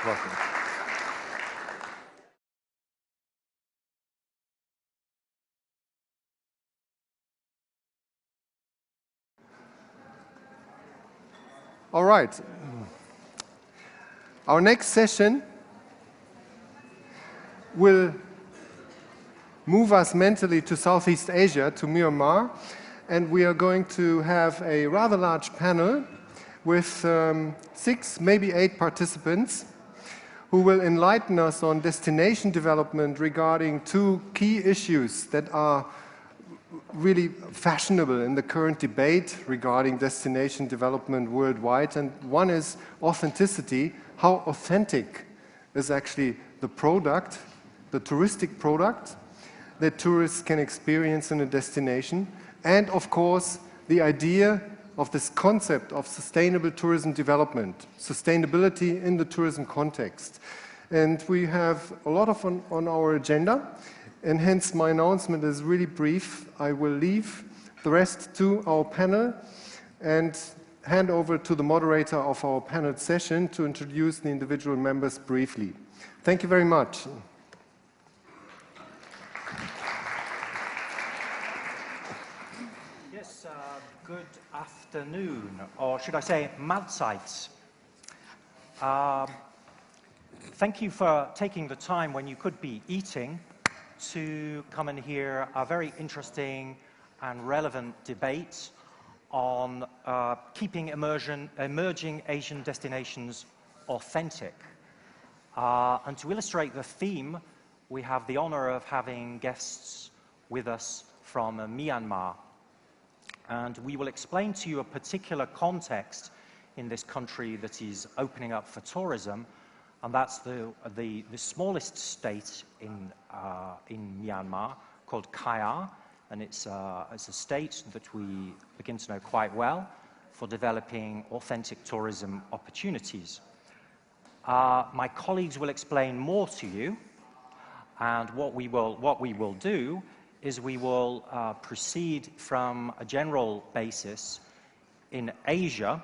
Welcome. All right. Our next session will move us mentally to Southeast Asia, to Myanmar, and we are going to have a rather large panel with 6, maybe 8 participants who will enlighten us on destination development regarding 2 key issues that are really fashionable in the current debate regarding destination development worldwide. And one is authenticity. How authentic is actually the product, the touristic product that tourists can experience in a destination? And of course, the idea of this concept of sustainable tourism development, sustainability in the tourism context. And we have a lot on our agenda, and hence my announcement is really brief. I will leave the rest to our panel and hand over to the moderator of our panel session to introduce the individual members briefly. Thank you very much. Yes, good afternoon, or should I say, Mahlzeit. Thank you for taking the time when you could be eating to come and hear a very interesting and relevant debate on keeping emerging Asian destinations authentic. And to illustrate the theme, we have the honor of having guests with us from Myanmar. And we will explain to you a particular context in this country that is opening up for tourism, and that's the smallest state in Myanmar, called Kayah, and it's a state that we begin to know quite well for developing authentic tourism opportunities. My colleagues will explain more to you, and what we will do is we will proceed from a general basis in Asia,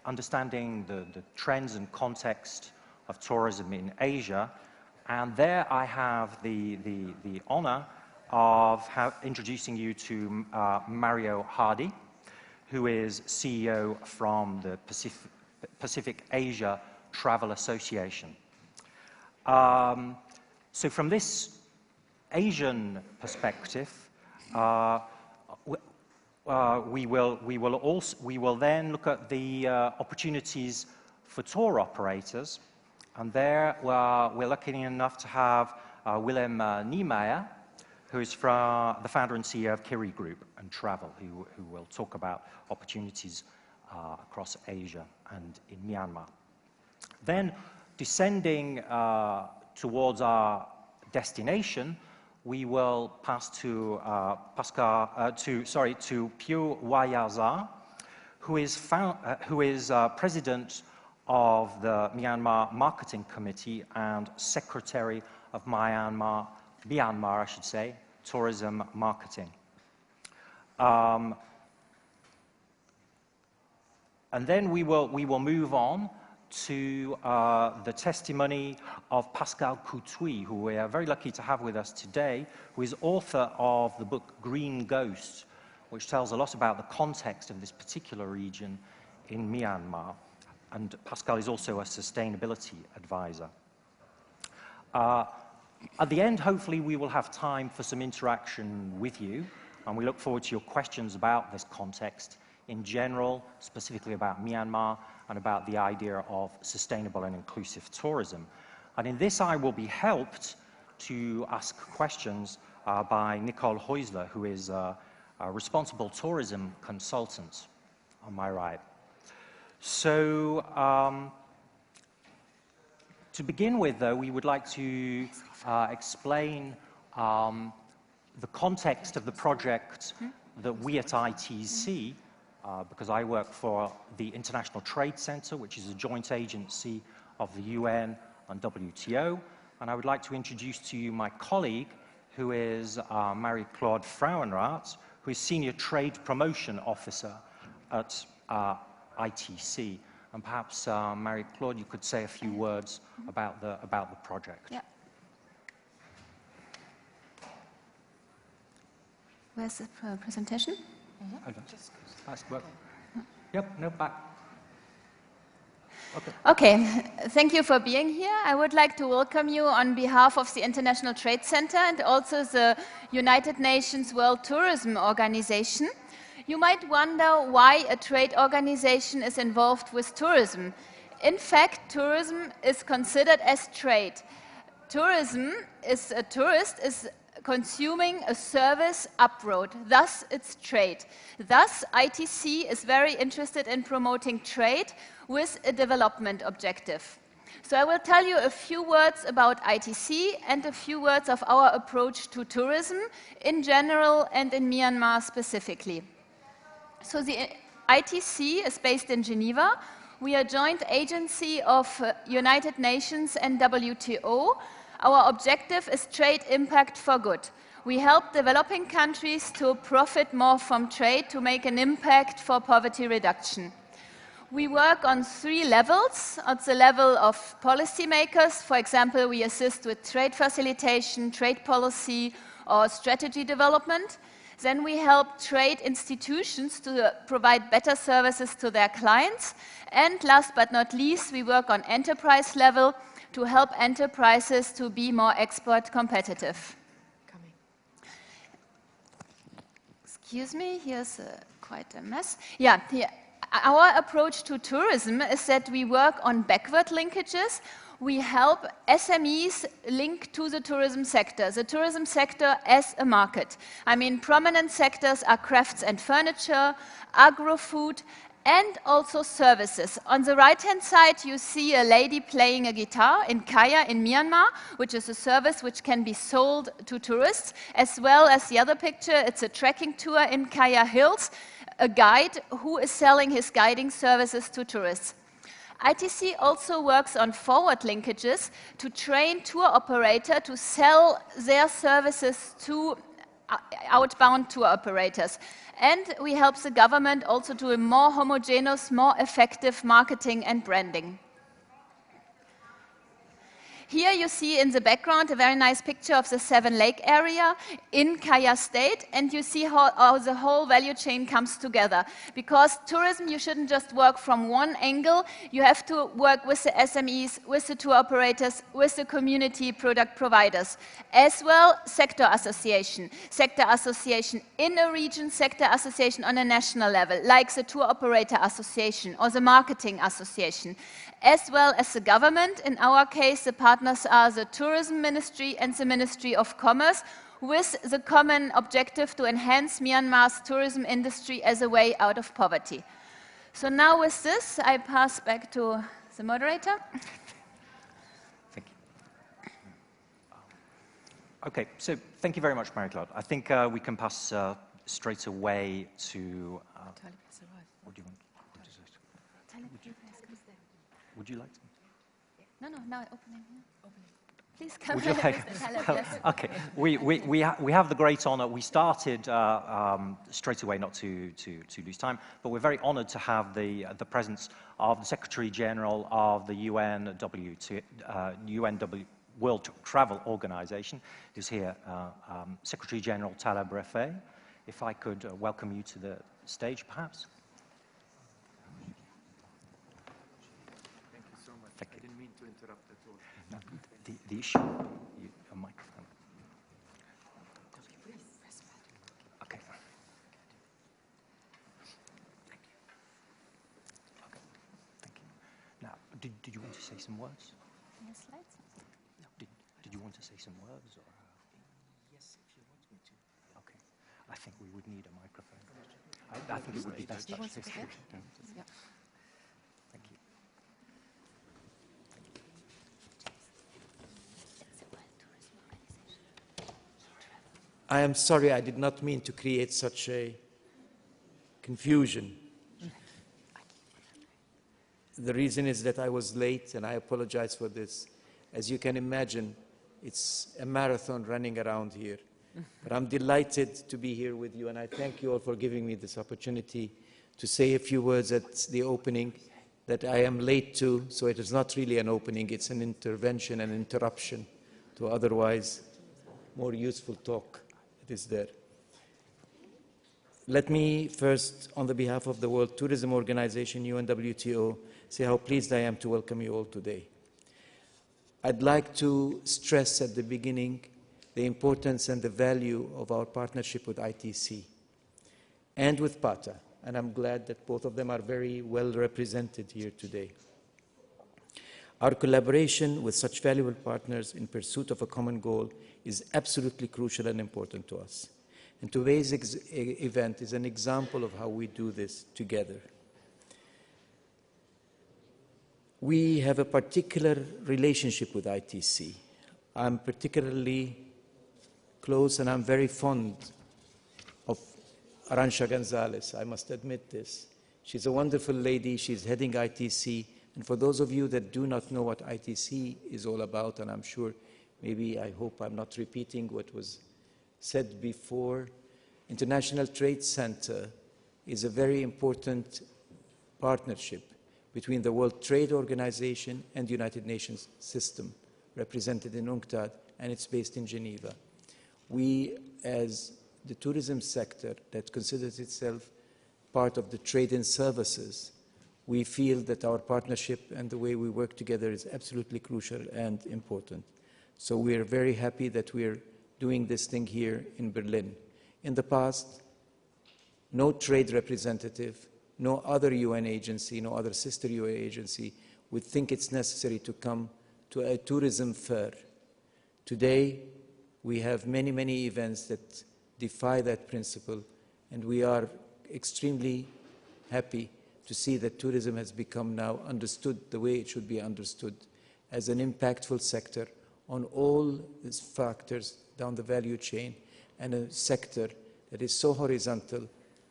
understanding the trends and context of tourism in Asia, and there I have the honor of introducing you to Mario Hardy, who is CEO from the Pacific Asia Travel Association. So from this Asian perspective, we will then look at the opportunities for tour operators, and there we're lucky enough to have Willem Niemeyer, who is the founder and CEO of Kiri Group and Travel, who will talk about opportunities across Asia and in Myanmar. Then, descending towards our destination, we will pass to Pyo Wayaza, who is president of the Myanmar Marketing Committee and secretary of Myanmar, I should say, Tourism Marketing. And then we will move on to the testimony of Pascal Coutouille, who we are very lucky to have with us today, who is author of the book Green Ghost, which tells a lot about the context of this particular region in Myanmar. And Pascal is also a sustainability advisor. At the end, hopefully, we will have time for some interaction with you, and we look forward to your questions about this context in general, specifically about Myanmar, and about the idea of sustainable and inclusive tourism. And in this, I will be helped to ask questions by Nicole Heusler, who is a responsible tourism consultant on my right. So, to begin with, though, we would like to explain the context of the project that we at ITC, because I work for the International Trade Center, which is a joint agency of the UN and WTO, and I would like to introduce to you my colleague, who is Marie-Claude Frauenrath, who is Senior Trade Promotion Officer at ITC. And perhaps, Marie-Claude, you could say a few words about the project. Yeah. Where's the presentation? Yep, no, back. Okay, thank you for being here. I would like to welcome you on behalf of the International Trade Center and also the United Nations World Tourism Organization. You might wonder why a trade organization is involved with tourism. In fact, tourism is considered as trade. Tourism is a tourist is consuming a service abroad, thus it's trade. Thus, ITC is very interested in promoting trade with a development objective. So I will tell you a few words about ITC and a few words of our approach to tourism in general and in Myanmar specifically. So the ITC is based in Geneva. We are a joint agency of United Nations and WTO. Our objective is trade impact for good. We help developing countries to profit more from trade to make an impact for poverty reduction. We work on 3 levels. At the level of policymakers, for example, we assist with trade facilitation, trade policy, or strategy development. Then we help trade institutions to provide better services to their clients. And last but not least, we work on enterprise level to help enterprises to be more export competitive. Excuse me, here's quite a mess. Yeah, here. Our approach to tourism is that we work on backward linkages. We help SMEs link to the tourism sector as a market. I mean, prominent sectors are crafts and furniture, agro-food, and also services. On the right-hand side, you see a lady playing a guitar in Kayah in Myanmar, which is a service which can be sold to tourists, as well as the other picture, it's a trekking tour in Kayah Hills, a guide who is selling his guiding services to tourists. ITC also works on forward linkages to train tour operator to sell their services to outbound tour operators. And we help the government also do a more homogeneous, more effective marketing and branding. Here you see in the background a very nice picture of the Seven Lake area in Kayah State, and you see how the whole value chain comes together. Because tourism, you shouldn't just work from one angle, you have to work with the SMEs, with the tour operators, with the community product providers, as well sector association in a region, sector association on a national level, like the tour operator association or the marketing association, as well as the government. In our case, the partners are the Tourism Ministry and the Ministry of Commerce, with the common objective to enhance Myanmar's tourism industry as a way out of poverty. So now with this, I pass back to the moderator. Thank you. Okay, so thank you very much, Marie-Claude. I think we can pass straight away to... what do you want? Would you like to? No, now opening. Please come. Would you like? Yes. Okay, we have the great honor. We started straight away, not to lose time, but we're very honored to have the presence of the Secretary General of the UNWTO, World Travel Organization, who's here, Secretary General Taleb Rifai. If I could welcome you to the stage, perhaps. I didn't mean to interrupt at all. No, the issue, a microphone. Okay. Thank you. Okay, thank you. Now, did you want to say some words? Any slides? No. Did you want to say some words? Or, Yes, if you want me to. okay. I think we would need a microphone. I think it would be best actually. Yeah. Thank you. I am sorry, I did not mean to create such a confusion. The reason is that I was late, and I apologize for this. As you can imagine, it's a marathon running around here. But I'm delighted to be here with you, and I thank you all for giving me this opportunity to say a few words at the opening. that I am late to, so it is not really an opening, it's an intervention, an interruption to otherwise more useful talk that is there. Let me first, on the behalf of the World Tourism Organization, UNWTO, say how pleased I am to welcome you all today. I'd like to stress at the beginning the importance and the value of our partnership with ITC and with PATA, and I'm glad that both of them are very well represented here today. Our collaboration with such valuable partners in pursuit of a common goal is absolutely crucial and important to us. And today's event is an example of how we do this together. We have a particular relationship with ITC. I'm particularly close and I'm very fond of Arantxa Gonzalez, I must admit this. She's a wonderful lady, she's heading ITC, and for those of you that do not know what ITC is all about, and I'm sure, maybe I hope I'm not repeating what was said before, International Trade Center is a very important partnership between the World Trade Organization and the United Nations system, represented in UNCTAD, and it's based in Geneva. We, as the tourism sector that considers itself part of the trade and services, we feel that our partnership and the way we work together is absolutely crucial and important. So we are very happy that we are doing this thing here in Berlin. In the past, no trade representative, no other UN agency, no other sister UN agency would think it's necessary to come to a tourism fair. Today, we have many, many events that defy that principle, and we are extremely happy to see that tourism has become now understood the way it should be understood, as an impactful sector on all these factors down the value chain, and a sector that is so horizontal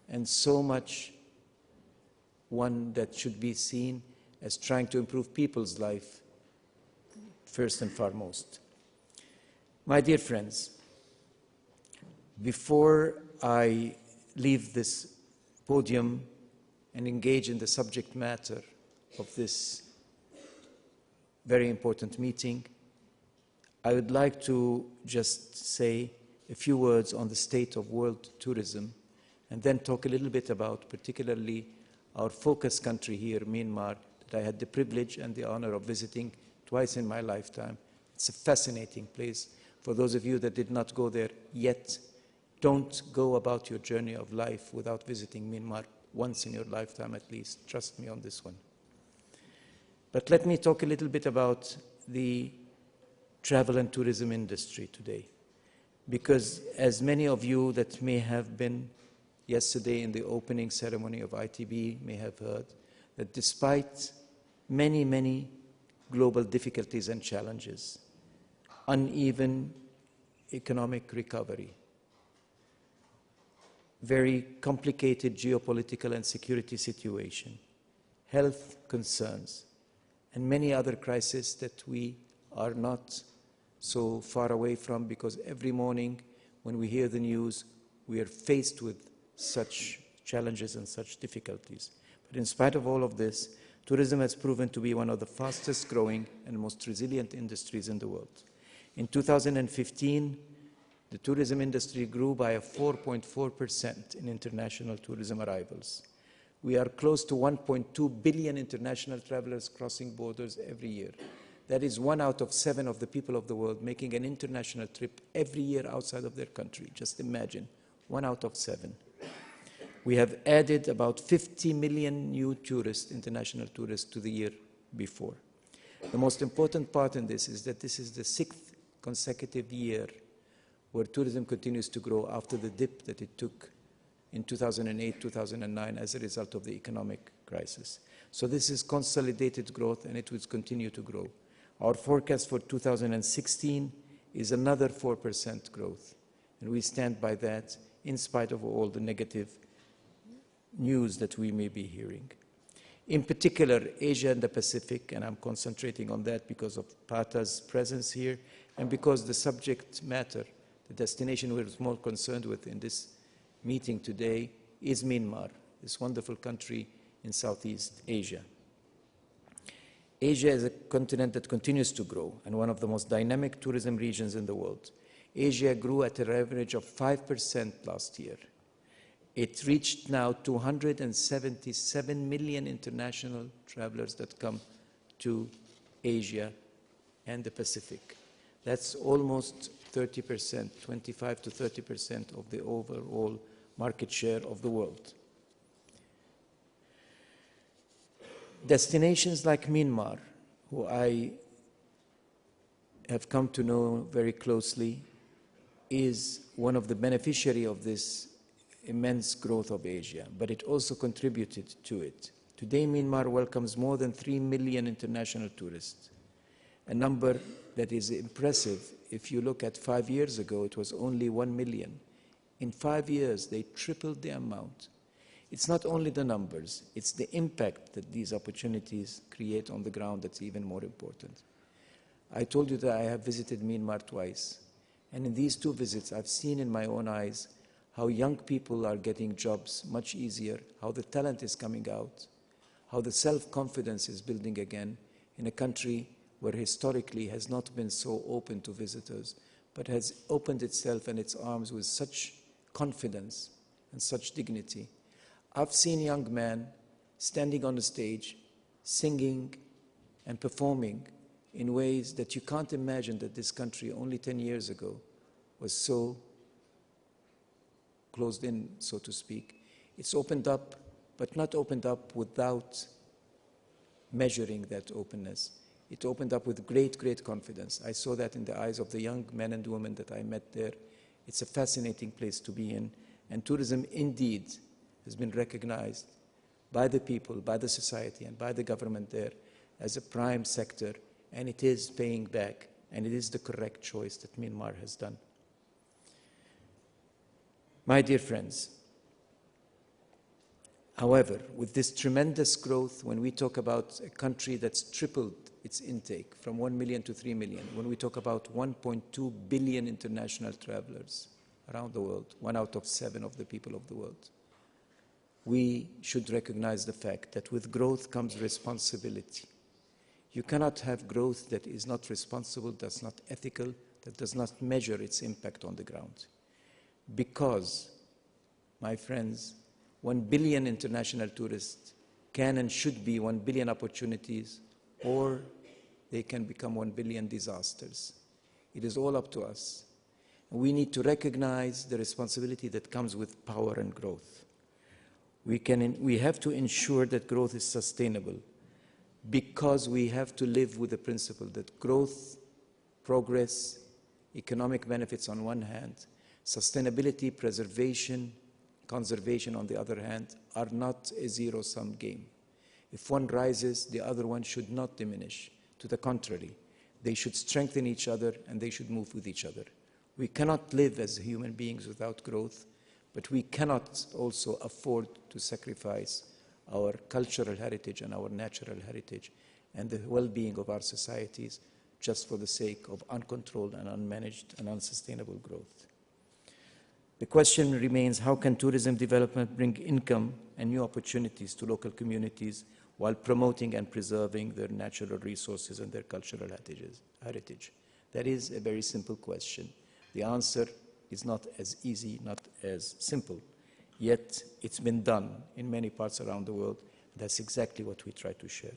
and so much one that should be seen as trying to improve people's life first and foremost. My dear friends, before I leave this podium and engage in the subject matter of this very important meeting, I would like to just say a few words on the state of world tourism, and then talk a little bit about particularly our focus country here, Myanmar, that I had the privilege and the honor of visiting twice in my lifetime. It's a fascinating place. For those of you that did not go there yet, don't go about your journey of life without visiting Myanmar once in your lifetime at least. Trust me on this one. But let me talk a little bit about the travel and tourism industry today. Because as many of you that may have been yesterday in the opening ceremony of ITB may have heard, that despite many, many global difficulties and challenges, uneven economic recovery, very complicated geopolitical and security situation, health concerns, and many other crises that we are not so far away from, because every morning when we hear the news, we are faced with such challenges and such difficulties. But in spite of all of this, tourism has proven to be one of the fastest growing and most resilient industries in the world. In 2015, the tourism industry grew by 4.4% in international tourism arrivals. We are close to 1.2 billion international travelers crossing borders every year. That is 1 out of 7 of the people of the world making an international trip every year outside of their country. Just imagine, 1 out of 7. We have added about 50 million new tourists, international tourists, to the year before. The most important part in this is that this is the 6th consecutive year where tourism continues to grow after the dip that it took in 2008, 2009 as a result of the economic crisis. So this is consolidated growth, and it will continue to grow. Our forecast for 2016 is another 4% growth, and we stand by that in spite of all the negative news that we may be hearing. In particular, Asia and the Pacific, and I'm concentrating on that because of PATA's presence here, and because the subject matter, the destination we're more concerned with in this meeting today, is Myanmar, this wonderful country in Southeast Asia. Asia is a continent that continues to grow and one of the most dynamic tourism regions in the world. Asia grew at an average of 5% last year. It reached now 277 million international travelers that come to Asia and the Pacific. That's almost 30%, 25 to 30% of the overall market share of the world. Destinations like Myanmar, who I have come to know very closely, is one of the beneficiaries of this immense growth of Asia, but it also contributed to it. Today, Myanmar welcomes more than 3 million international tourists, a number that is impressive. If you look at 5 years ago, it was only 1 million. In 5 years, they tripled the amount. It's not only the numbers, it's the impact that these opportunities create on the ground that's even more important. I told you that I have visited Myanmar twice, and in these 2 visits, I've seen in my own eyes how young people are getting jobs much easier, how the talent is coming out, how the self-confidence is building again in a country where historically has not been so open to visitors, but has opened itself and its arms with such confidence and such dignity. I've seen young men standing on the stage, singing and performing in ways that you can't imagine that this country only 10 years ago was so closed in, so to speak. It's opened up, but not opened up without measuring that openness. It opened up with great, great confidence. I saw that in the eyes of the young men and women that I met there. It's a fascinating place to be in, and tourism indeed has been recognized by the people, by the society, and by the government there as a prime sector, and it is paying back, and it is the correct choice that Myanmar has done. My dear friends, however, with this tremendous growth, when we talk about a country that's tripled its intake from 1 million to 3 million, when we talk about 1.2 billion international travelers around the world, 1 out of 7 of the people of the world, we should recognize the fact that with growth comes responsibility. You cannot have growth that is not responsible, that's not ethical, that does not measure its impact on the ground. Because, my friends, 1 billion international tourists can and should be 1 billion opportunities, or they can become 1 billion disasters. It is all up to us. We need to recognize the responsibility that comes with power and growth. We have to ensure that growth is sustainable, because we have to live with the principle that growth, progress, economic benefits on one hand, sustainability, preservation, conservation on the other hand, are not a zero-sum game. If one rises, the other one should not diminish. To the contrary, they should strengthen each other and they should move with each other. We cannot live as human beings without growth, but we cannot also afford to sacrifice our cultural heritage and our natural heritage and the well-being of our societies just for the sake of uncontrolled and unmanaged and unsustainable growth. The question remains, how can tourism development bring income and new opportunities to local communities while promoting and preserving their natural resources and their cultural heritage? That is a very simple question. The answer is not as easy, not as simple. Yet it's been done in many parts around the world. That's exactly what we try to share.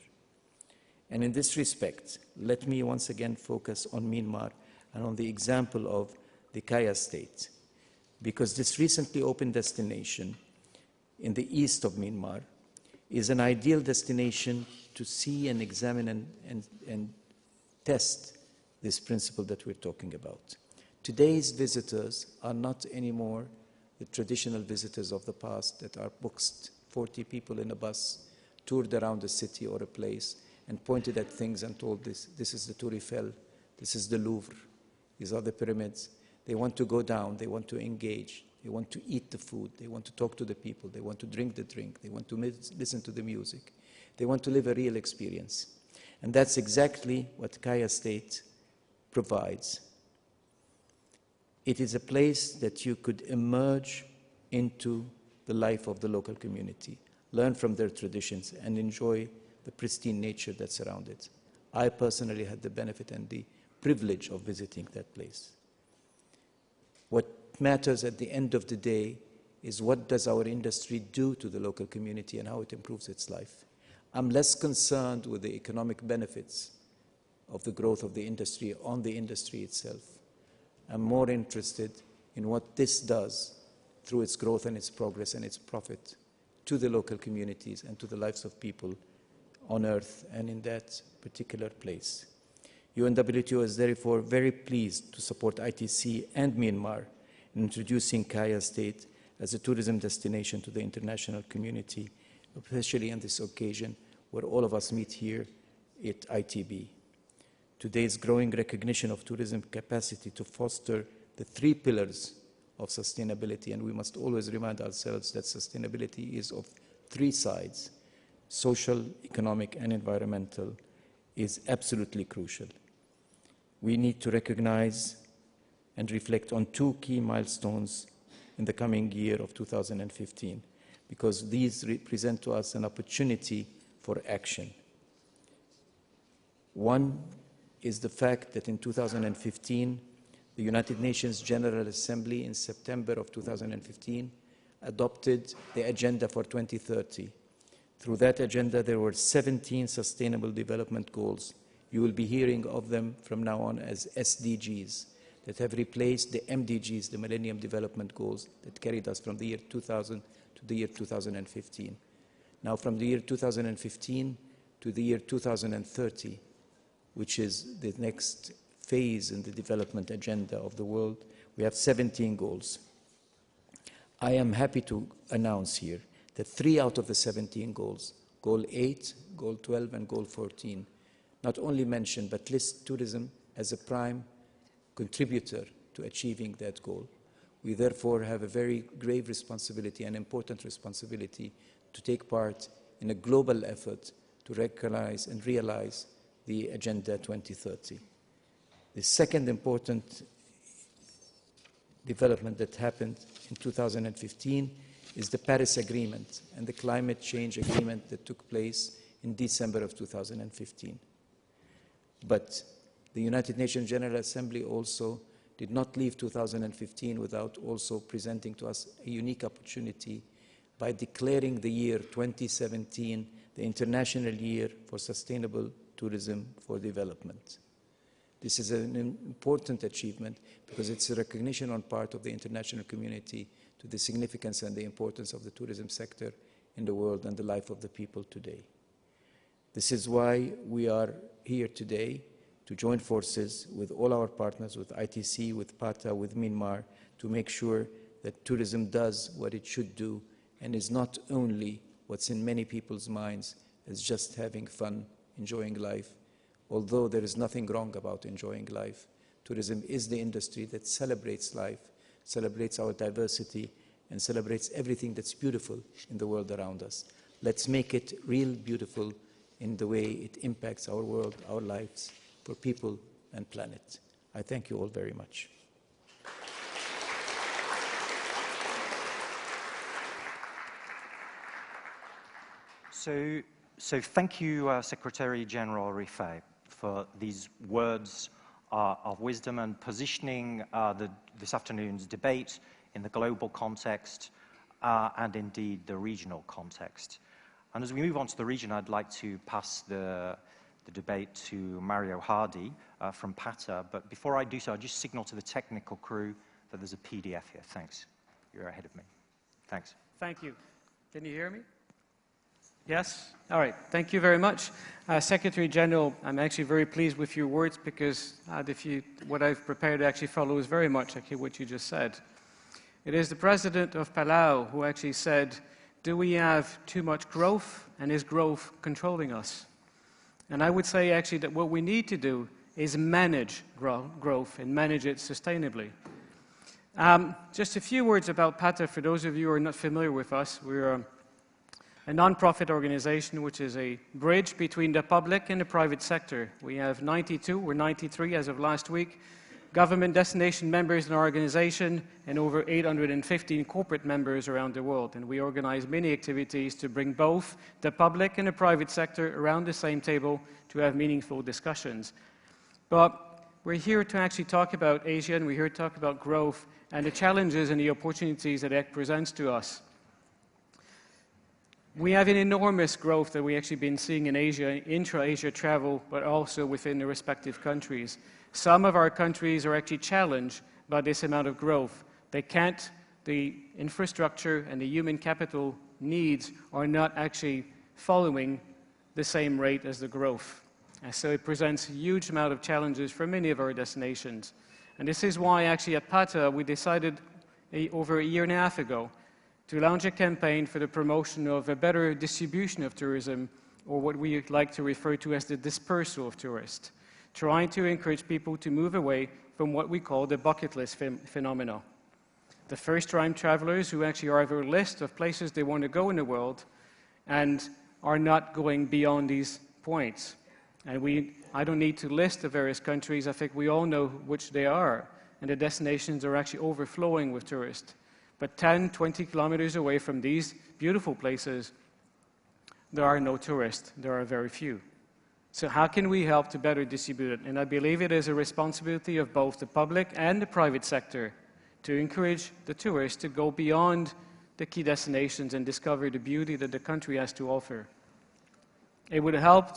And in this respect, let me once again focus on Myanmar and on the example of the Kayah State, because this recently opened destination in the east of Myanmar is an ideal destination to see and examine and test this principle that we're talking about. Today's visitors are not anymore the traditional visitors of the past that are boxed 40 people in a bus, toured around a city or a place, and pointed at things and told this is the Tour Eiffel, this is the Louvre, these are the pyramids. They want to go down, they want to engage, they want to eat the food, they want to talk to the people, they want to drink the drink, they want to listen to the music, they want to live a real experience. And that's exactly what Kayah State provides. It is a place that you could emerge into the life of the local community, learn from their traditions, and enjoy the pristine nature that's around it. I personally had the benefit and the privilege of visiting that place. What matters at the end of the day is what does our industry do to the local community and how it improves its life. I'm less concerned with the economic benefits of the growth of the industry on the industry itself. I'm more interested in what this does through its growth and its progress and its profit to the local communities and to the lives of people on earth and in that particular place. UNWTO is therefore very pleased to support ITC and Myanmar in introducing Kayah State as a tourism destination to the international community, especially on this occasion where all of us meet here at ITB. Today's growing recognition of tourism capacity to foster the 3 pillars of sustainability, and we must always remind ourselves that sustainability is of 3 sides, social, economic, and environmental, is absolutely crucial. We need to recognize and reflect on 2 key milestones in the coming year of 2015, because these represent to us an opportunity for action. One is the fact that in 2015, the United Nations General Assembly in September of 2015 adopted the Agenda for 2030. Through that agenda, there were 17 Sustainable Development Goals. You will be hearing of them from now on as SDGs that have replaced the MDGs, the Millennium Development Goals, that carried us from the year 2000 to the year 2015. Now, from the year 2015 to the year 2030, which is the next phase in the development agenda of the world, we have 17 goals. I am happy to announce here that 3 out of the 17 goals, Goal 8, Goal 12, and Goal 14, not only mention but list tourism as a prime contributor to achieving that goal. We therefore have a very grave responsibility, an important responsibility, to take part in a global effort to recognize and realize the Agenda 2030. The second important development that happened in 2015 is the Paris Agreement and the climate change agreement that took place in December of 2015. But the United Nations General Assembly also did not leave 2015 without also presenting to us a unique opportunity by declaring the year 2017 the International Year for Sustainable Tourism for Development. This is an important achievement because it's a recognition on part of the international community to the significance and the importance of the tourism sector in the world and the life of the people today. This is why we are here today to join forces with all our partners, with ITC, with PATA, with Myanmar, to make sure that tourism does what it should do and is not only what's in many people's minds as just having fun, enjoying life. Although there is nothing wrong about enjoying life, tourism is the industry that celebrates life, celebrates our diversity, and celebrates everything that's beautiful in the world around us. Let's make it real beautiful in the way it impacts our world, our lives, for people and planet. I thank you all very much. So thank you, Secretary General Rifai, for these words of wisdom and positioning this afternoon's debate in the global context and indeed the regional context. And as we move on to the region, I'd like to pass the debate to Mario Hardy from PATA. But before I do so, I'll just signal to the technical crew that there's a PDF here. Thanks. You're ahead of me. Thanks. Thank you. Can you hear me? Yes? All right. Thank you very much. Secretary General, I'm actually very pleased with your words because what I've prepared actually follows very much actually what you just said. It is the president of Palau who actually said, do we have too much growth and is growth controlling us? And I would say actually that what we need to do is manage growth and manage it sustainably. Just a few words about PATA for those of you who are not familiar with us. We're a non-profit organization which is a bridge between the public and the private sector. We have 92, we're 93 as of last week, government destination members in our organization, and over 815 corporate members around the world. And we organize many activities to bring both the public and the private sector around the same table to have meaningful discussions. But we're here to actually talk about Asia, and we're here to talk about growth and the challenges and the opportunities that it presents to us. We have an enormous growth that we've actually been seeing in Asia, intra-Asia travel, but also within the respective countries. Some of our countries are actually challenged by this amount of growth. They can't, the infrastructure and the human capital needs are not actually following the same rate as the growth. And so it presents a huge amount of challenges for many of our destinations. And this is why actually at PATA we decided over a year and a half ago to launch a campaign for the promotion of a better distribution of tourism, or what we like to refer to as the dispersal of tourists, trying to encourage people to move away from what we call the bucket list phenomena. The first-time travelers who actually have a list of places they want to go in the world and are not going beyond these points. And I don't need to list the various countries. I think we all know which they are. And the destinations are actually overflowing with tourists. But 10, 20 kilometers away from these beautiful places, there are no tourists. There are very few. So how can we help to better distribute it? And I believe it is a responsibility of both the public and the private sector to encourage the tourists to go beyond the key destinations and discover the beauty that the country has to offer. It would help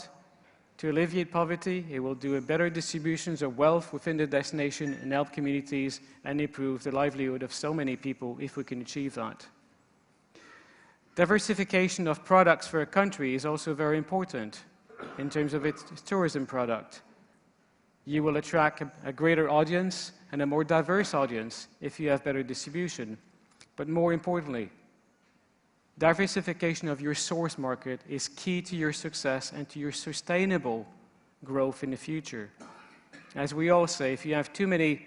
to alleviate poverty. It will do a better distributions of wealth within the destination and help communities and improve the livelihood of so many people if we can achieve that. Diversification of products for a country is also very important in terms of its tourism product. You will attract a greater audience and a more diverse audience if you have better distribution. But more importantly, diversification of your source market is key to your success and to your sustainable growth in the future. As we all say, if you have too many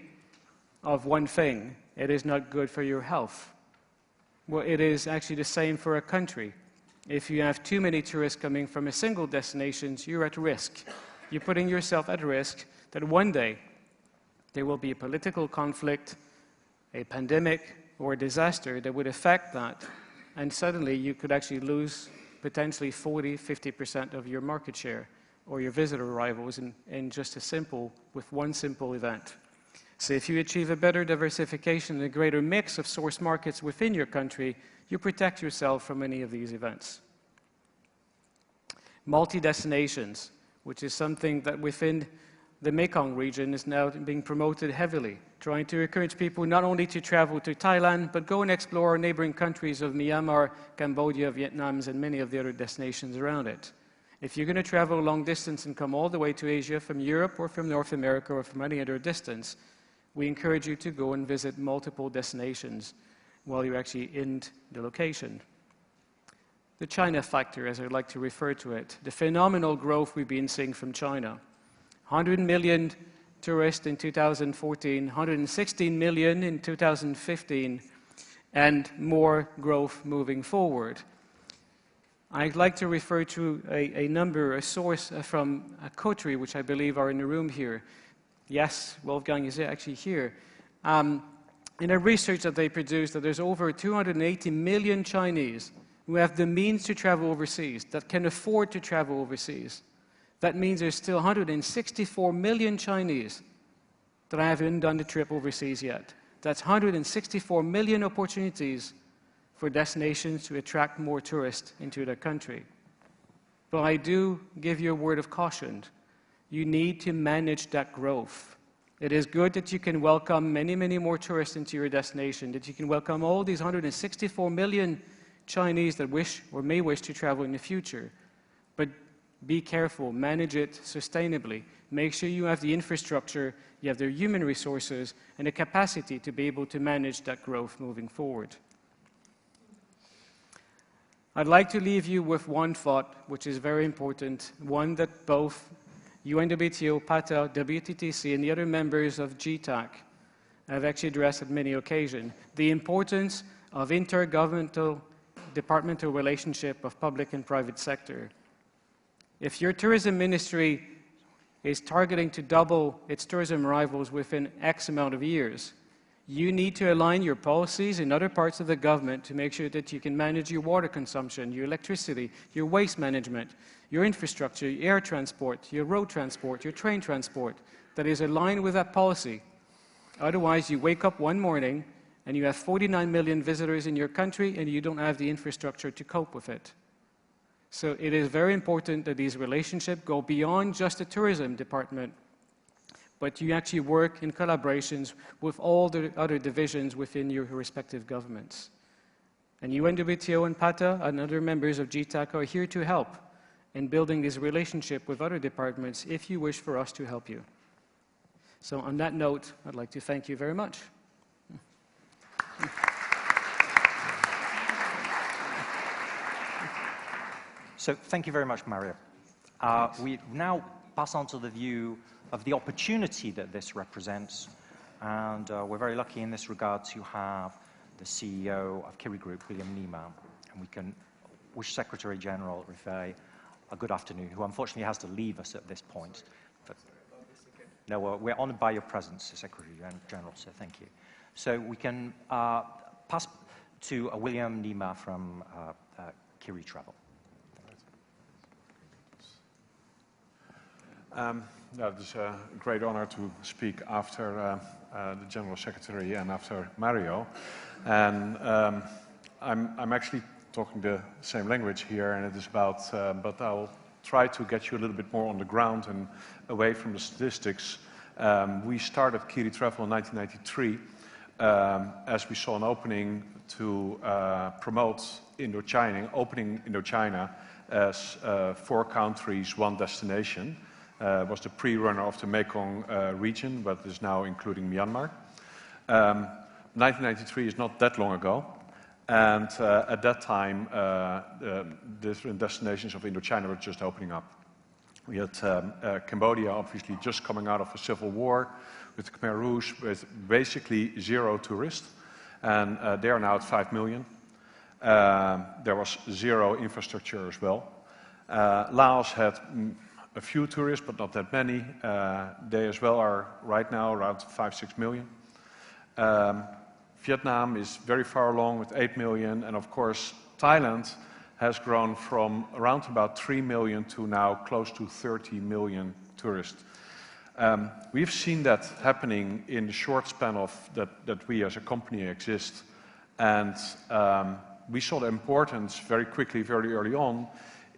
of one thing, it is not good for your health. Well, it is actually the same for a country. If you have too many tourists coming from a single destination, you're at risk. You're putting yourself at risk that one day there will be a political conflict, a pandemic, or a disaster that would affect that. And suddenly you could actually lose potentially 40, 50% of your market share or your visitor arrivals in just with one simple event. So if you achieve a better diversification and a greater mix of source markets within your country, you protect yourself from any of these events. Multi-destinations, which is something that within the Mekong region is now being promoted heavily, trying to encourage people not only to travel to Thailand, but go and explore neighboring countries of Myanmar, Cambodia, Vietnam, and many of the other destinations around it. If you're going to travel a long distance and come all the way to Asia from Europe or from North America or from any other distance, we encourage you to go and visit multiple destinations while you're actually in the location. The China factor, as I like to refer to it, the phenomenal growth we've been seeing from China. 100 million tourists in 2014, 116 million in 2015, and more growth moving forward. I'd like to refer to a source from a coterie, which I believe are in the room here. Yes, Wolfgang is actually here. In a research that they produced, that there's over 280 million Chinese who have the means to travel overseas, that can afford to travel overseas. That means there's still 164 million Chinese that haven't done the trip overseas yet. That's 164 million opportunities for destinations to attract more tourists into their country. But I do give you a word of caution. You need to manage that growth. It is good that you can welcome many, many more tourists into your destination, that you can welcome all these 164 million Chinese that wish or may wish to travel in the future. But be careful, manage it sustainably. Make sure you have the infrastructure, you have the human resources, and the capacity to be able to manage that growth moving forward. I'd like to leave you with one thought, which is very important, one that both UNWTO, PATA, WTTC, and the other members of GTAC have actually addressed at many occasions. The importance of intergovernmental, departmental relationship of public and private sector. If your tourism ministry is targeting to double its tourism arrivals within X amount of years. You need to align your policies in other parts of the government to make sure that you can manage your water consumption, your electricity, your waste management, your infrastructure, your air transport, your road transport, your train transport, that is aligned with that policy. Otherwise, you wake up one morning and you have 49 million visitors in your country and you don't have the infrastructure to cope with it. So it is very important that these relationships go beyond just the tourism department, but you actually work in collaborations with all the other divisions within your respective governments. And UNWTO and PATA and other members of GTAC are here to help in building this relationship with other departments if you wish for us to help you. So on that note, I'd like to thank you very much. So thank you very much, Mario. We now pass on to the view of the opportunity that this represents. And we're very lucky in this regard to have the CEO of Kiri Group, William Nima. And we can wish Secretary General Rifai a good afternoon, who unfortunately has to leave us at this point. But, no, we're honored by your presence, Secretary General, so thank you. So we can pass to William Nima from Kiri Travel. It is a great honor to speak after the General Secretary and after Mario. And I'm actually talking the same language here, and it is about, but I'll try to get you a little bit more on the ground and away from the statistics. We started Kiri Travel in 1993 as we saw an opening to promote Indochina, opening Indochina as 4 countries, 1 destination. Was the pre-runner of the Mekong region, but is now including Myanmar. 1993 is not that long ago, and at that time, the different destinations of Indochina were just opening up. We had Cambodia, obviously, just coming out of a civil war with the Khmer Rouge, with basically 0 tourists, and they are now at 5 million. There was 0 infrastructure as well. Laos had a few tourists, but not that many. They as well are right now around 5-6 million. Vietnam is very far along with 8 million, and of course Thailand has grown from around about 3 million to now close to 30 million tourists. We've seen that happening in the short span of that we as a company exist, and we saw the importance very quickly, very early on,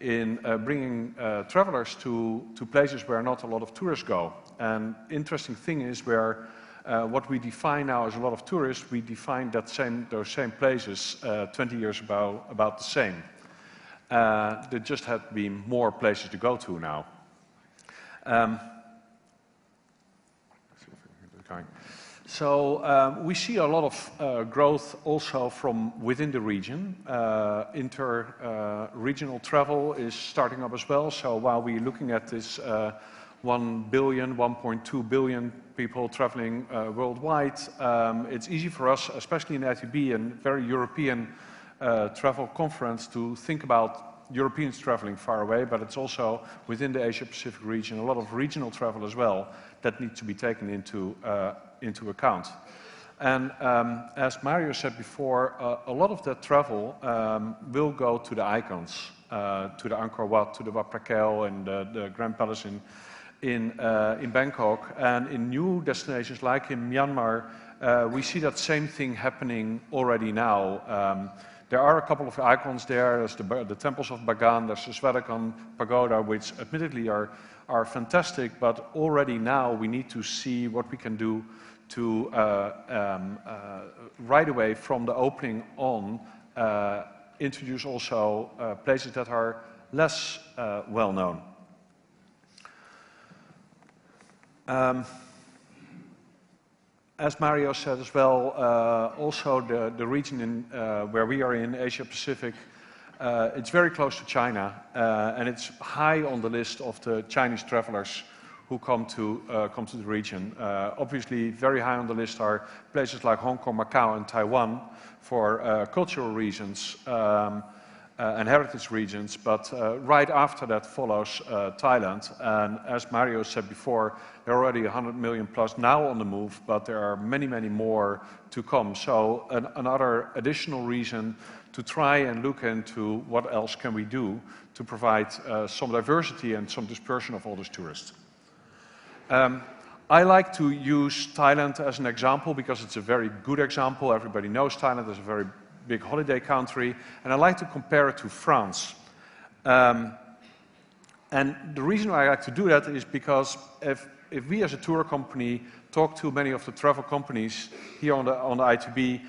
in bringing travelers to places where not a lot of tourists go. And interesting thing is where what we define now as a lot of tourists, we define those same places 20 years ago about the same. There just had been more places to go to now. So we see a lot of growth also from within the region. Inter-regional travel is starting up as well. So while we're looking at this 1 billion, 1.2 billion people traveling worldwide, it's easy for us, especially in ITB and very European travel conference, to think about Europeans traveling far away, but it's also within the Asia-Pacific region, a lot of regional travel as well that needs to be taken into account. And as Mario said before, a lot of that travel will go to the icons, to the Angkor Wat, to the Wat Phra Kaew and the Grand Palace in Bangkok. And in new destinations like in Myanmar, we see that same thing happening already now. There are a couple of icons there. There's the temples of Bagan, there's the Swetagon Pagoda, which admittedly are fantastic, but already now we need to see what we can do to right away from the opening on introduce also places that are less well known. As Mario said as well, also the region where we are in, Asia-Pacific, it's very close to China, and it's high on the list of the Chinese travelers who come to the region. Obviously, very high on the list are places like Hong Kong, Macau, and Taiwan for cultural reasons. and heritage regions, but right after that follows Thailand. And as Mario said before, there are already 100 million plus now on the move, but there are many, many more to come. So another additional reason to try and look into what else can we do to provide some diversity and some dispersion of all these tourists. I like to use Thailand as an example because it's a very good example. Everybody knows Thailand is a very big holiday country, and I like to compare it to France. And the reason why I like to do that is because if we as a tour company talk to many of the travel companies here on the ITB,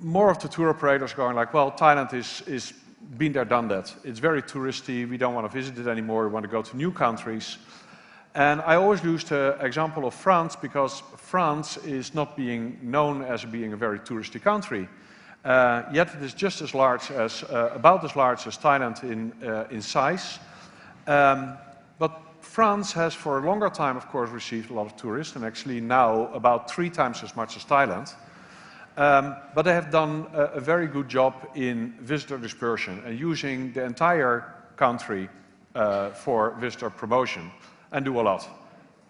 more of the tour operators are going like, well, Thailand is been there, done that. It's very touristy, we don't want to visit it anymore, we want to go to new countries. And I always use the example of France because France is not being known as being a very touristy country. Yet it is just as large as, about as large as Thailand in size. But France has for a longer time, of course, received a lot of tourists, and actually now about 3 times as much as Thailand. But they have done a very good job in visitor dispersion and using the entire country for visitor promotion, and do a lot.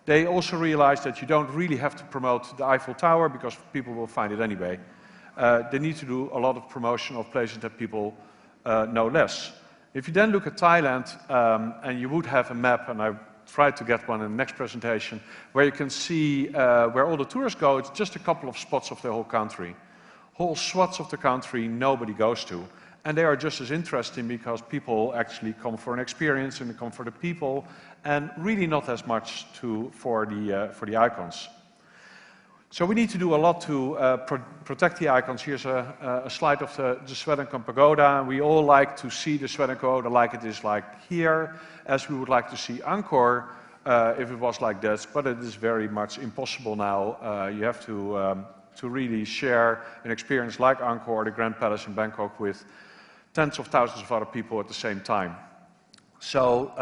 They also realize that you don't really have to promote the Eiffel Tower because people will find it anyway. They need to do a lot of promotion of places that people know less. If you then look at Thailand, and you would have a map, and I tried to get one in the next presentation, where you can see where all the tourists go, it's just a couple of spots of the whole country. Whole swaths of the country nobody goes to. And they are just as interesting because people actually come for an experience and they come for the people, and really not as much for the icons. So we need to do a lot to protect the icons. Here's a slide of the Swedenkamp Pagoda. We all like to see the Swedenkamp Pagoda like it is like here, as we would like to see Angkor if it was like this, but it is very much impossible now. You have to really share an experience like Angkor, the Grand Palace in Bangkok, with tens of thousands of other people at the same time. So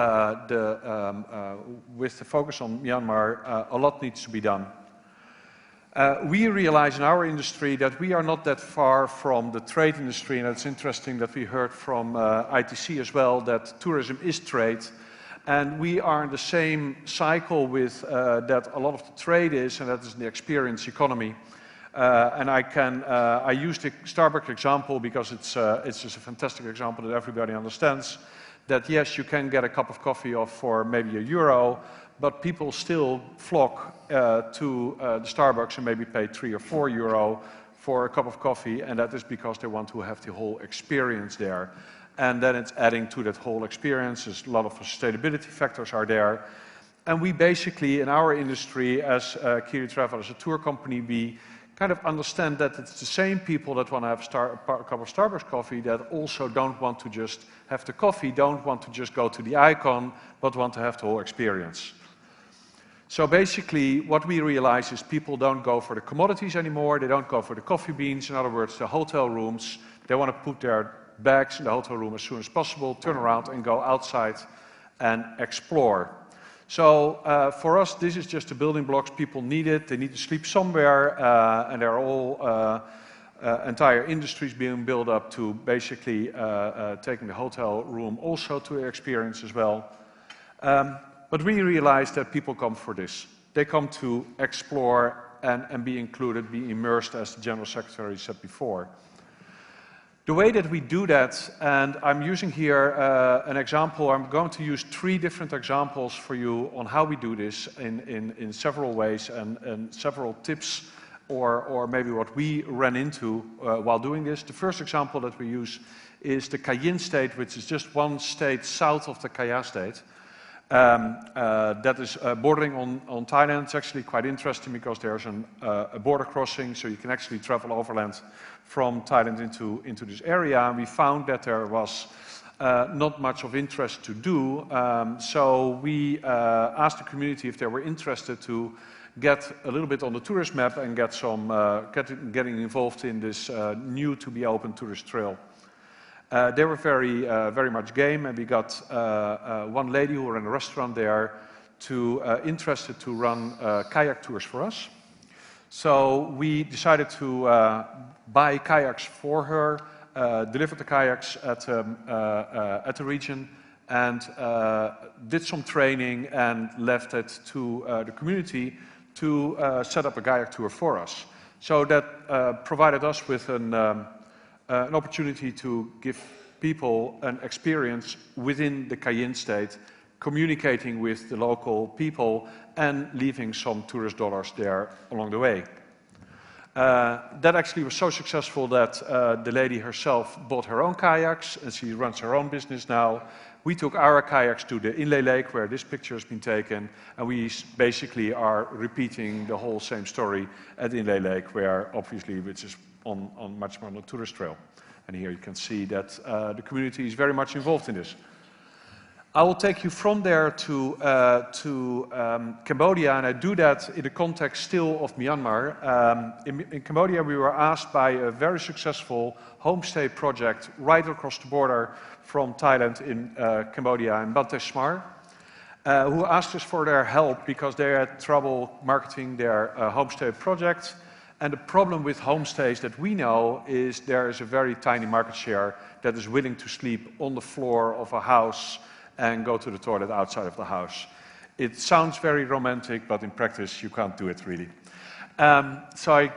with the focus on Myanmar, a lot needs to be done. We realize in our industry that we are not that far from the trade industry, and it's interesting that we heard from ITC as well that tourism is trade, and we are in the same cycle with that a lot of the trade is, and that is the experience economy. And I use the Starbucks example because it's just a fantastic example that everybody understands. That yes, you can get a cup of coffee for maybe €1, but people still flock to the Starbucks and maybe pay €3 or €4 for a cup of coffee, and that is because they want to have the whole experience there. And then it's adding to that whole experience. There's a lot of sustainability factors are there. And we basically, in our industry, as Kiri Travel, as a tour company, we kind of understand that it's the same people that want to have a cup of Starbucks coffee that also don't want to just have the coffee, don't want to just go to the icon, but want to have the whole experience. So basically, what we realize is people don't go for the commodities anymore, they don't go for the coffee beans, in other words, the hotel rooms. They want to put their bags in the hotel room as soon as possible, turn around and go outside and explore. So for us, this is just the building blocks. People need it, they need to sleep somewhere, and there are all entire industries being built up to basically taking the hotel room also to experience as well. But we realize that people come for this. They come to explore and be included, be immersed, as the General Secretary said before. The way that we do that, and I'm using here an example, I'm going to use 3 different examples for you on how we do this in several ways and several tips or maybe what we ran into while doing this. The first example that we use is the Kayah State, which is just one state south of the Kayah State. That is bordering on Thailand. It's actually quite interesting because there's a border crossing, so you can actually travel overland from Thailand into this area. And we found that there was not much of interest to do, so we asked the community if they were interested to get a little bit on the tourist map and get some getting involved in this new to be open tourist trail. They were very much game, and we got one lady who ran a restaurant there interested to run kayak tours for us. So we decided to buy kayaks for her delivered the kayaks at the region, and did some training and left it to the community to set up a kayak tour for us. So that provided us with an opportunity to give people an experience within the Kayah State, communicating with the local people and leaving some tourist dollars there along the way. That actually was so successful that the lady herself bought her own kayaks, and she runs her own business now. We took our kayaks to the inlay lake where this picture has been taken, and we basically are repeating the whole same story at Inlay Lake, where obviously, which is much more on the tourist trail. And here you can see that the community is very much involved in this. I will take you from there to Cambodia, and I do that in the context still of Myanmar. In Cambodia, we were asked by a very successful homestay project right across the border from Thailand in Cambodia, in Bante Smar, who asked us for their help because they had trouble marketing their homestay project. And the problem with homestays that we know is there is a very tiny market share that is willing to sleep on the floor of a house and go to the toilet outside of the house. It sounds very romantic, but in practice you can't do it really. So I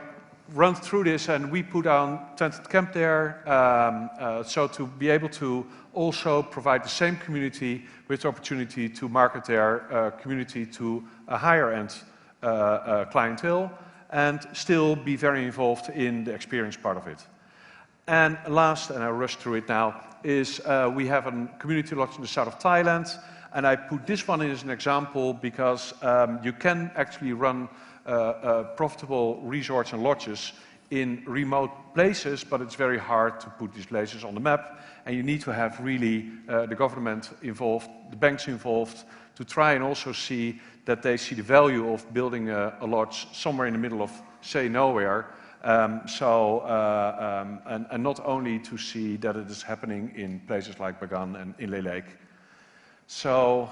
run through this, and we put on tented camp there, so to be able to also provide the same community with the opportunity to market their community to a higher end clientele, and still be very involved in the experience part of it. And last, and I'll rush through it now, is we have a community lodge in the south of Thailand, and I put this one in as an example because you can actually run profitable resorts and lodges in remote places, but it's very hard to put these places on the map, and you need to have really the government involved, the banks involved, to try and also see that they see the value of building a lodge somewhere in the middle of, say, nowhere, and not only to see that it is happening in places like Bagan and Inlay Lake. So